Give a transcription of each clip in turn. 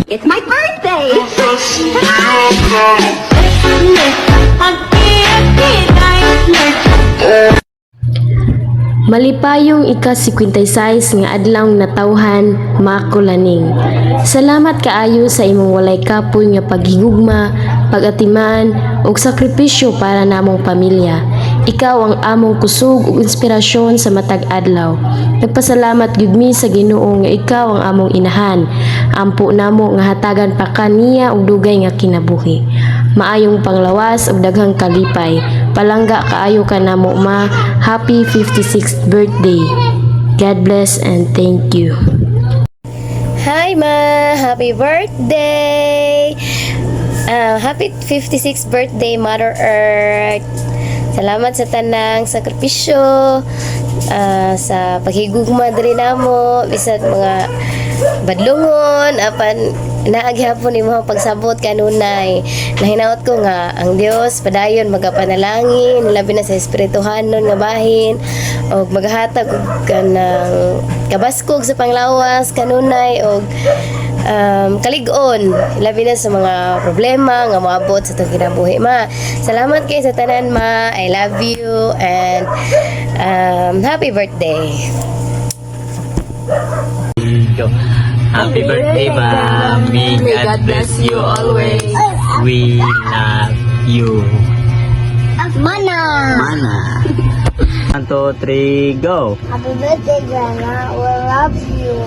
It's my birthday! Malipayong ika-56 nga adlaw natawhan makulaning. Salamat kaayo sa imong walay kapoy nga paghigugma, pag-atiman ug sakripisyo para namong pamilya. Ikaw ang among kusog ug inspirasyon sa matag adlaw. Nagpasalamat gyud mi sa Ginoo nga ikaw ang among inahan. Ampo namo nga hatagan pa kaniya og dugay nga kinabuhi. Maayong panglawas ug daghang kalipay. Palangga kaayo ka namo ma. Happy 56th birthday. God bless and thank you. Hi ma, happy birthday. Happy 56th birthday Mother Earth. Salamat sa tanang sakripisyo, sa paghigugma diri namo bisag mga badlungon apan naaghapon imo pagsabot kanunay. Nahinaot ko nga ang Dios padayon magapanalangin labi na sa espirituhanon nga bahin og maghatag og kanang kabaskog sa panglawas kanunay og kalig-on labi na sa mga problema nga moabot sa itong kinabuhi ma. Salamat kay sa tanan ma. I love you and happy birthday. Happy birthday, Mom. May God bless you always. We love you. Mana. 1, 2, 3, go. Happy birthday, Grandma. We love you.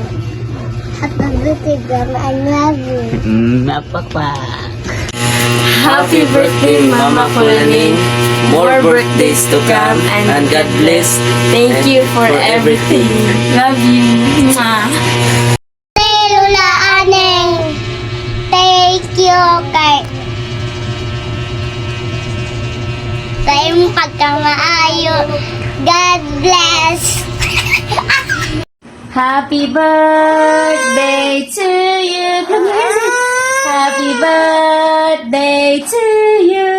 Happy birthday, Grandma. I love you. Napakpa. Happy birthday Mama Kulaning. More birthdays to come and God bless. Thank you for everything. Love you. Mwah. Lula Aneng. Thank you kay imong pagkamaayo. God bless. Happy birthday to you. Come here. Happy birthday to you.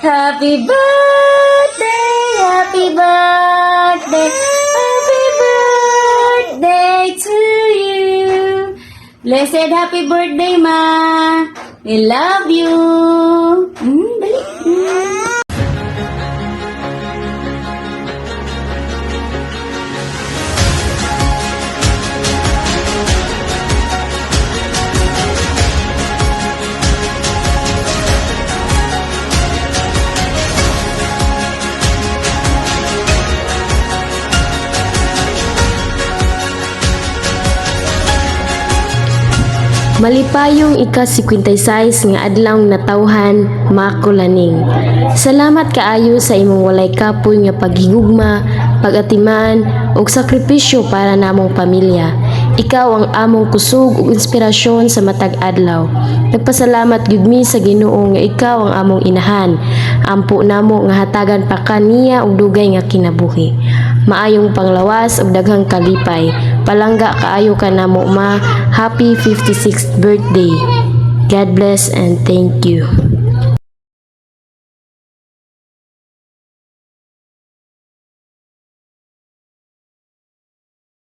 Happy birthday. Happy birthday. Happy birthday to you. Blessed happy birthday, Ma. We love you. Dali. Malipayong ika-56 nga adlaw natawhan makulaning. Salamat kaayo sa imong walay kapoy nga paghigugma, pag-atiman ug sakripisyo para namong pamilya. Ikaw ang among kusog ug inspirasyon sa matag adlaw. Nagpasalamat gyud mi sa Ginoo nga ikaw ang among inahan. Ampo namo nga hatagan pa kaniya og dugay nga kinabuhi. Maayong panglawas ug daghang kalipay. Palangga kaayo ka namo ma. Happy 56th birthday. God bless and thank you.